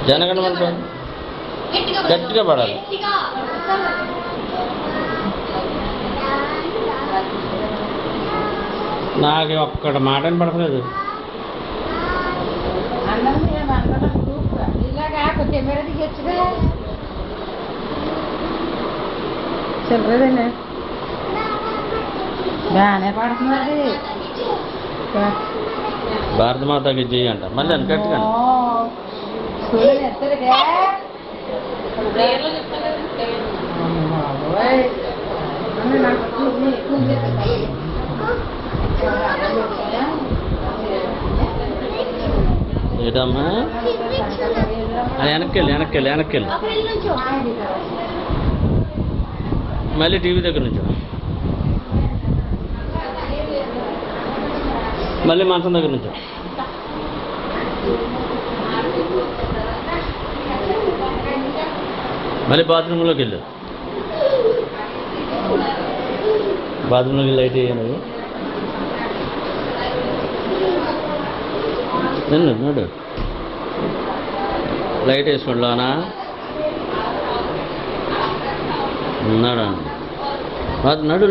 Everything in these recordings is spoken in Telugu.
జనగణమన గట్టిగా పడాలి. నాకు ఒక్కడ మాట పడలేదు. చిల్లరదండి బాగానే పడుతున్నది. భారతమాతకి జై అంట మళ్ళీ అని గట్టిగా ఏదమ్మా వెనక్కి మళ్ళీ టీవీ దగ్గర నుంచి మళ్ళీ మంచం దగ్గర నుంచి మళ్ళీ బాత్రూంలోకి వెళ్ళు. బాత్రూంలోకి లైట్ వేయను నడు లైట్ వేసుకోండి లోనా ఉన్నాడా నడు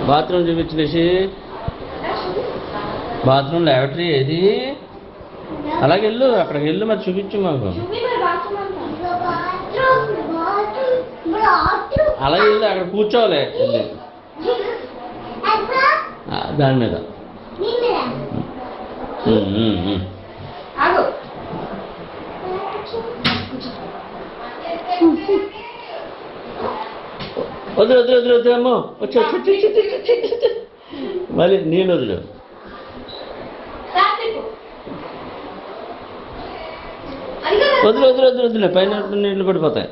బాత్రూమ్ చూపించినేసి బాత్రూమ్ ల్యాబరేటరీ ఏది అలాగే వెళ్ళు అక్కడికి వెళ్ళు మరి చూపించు మాకు. అలాగే వెళ్ళు అక్కడ కూర్చోవాలి వెళ్ళి దాని మీద. వదిలే అమ్మో వచ్చి మళ్ళీ నీళ్ళు వదిలే పైన నీళ్ళు పడిపోతాయి.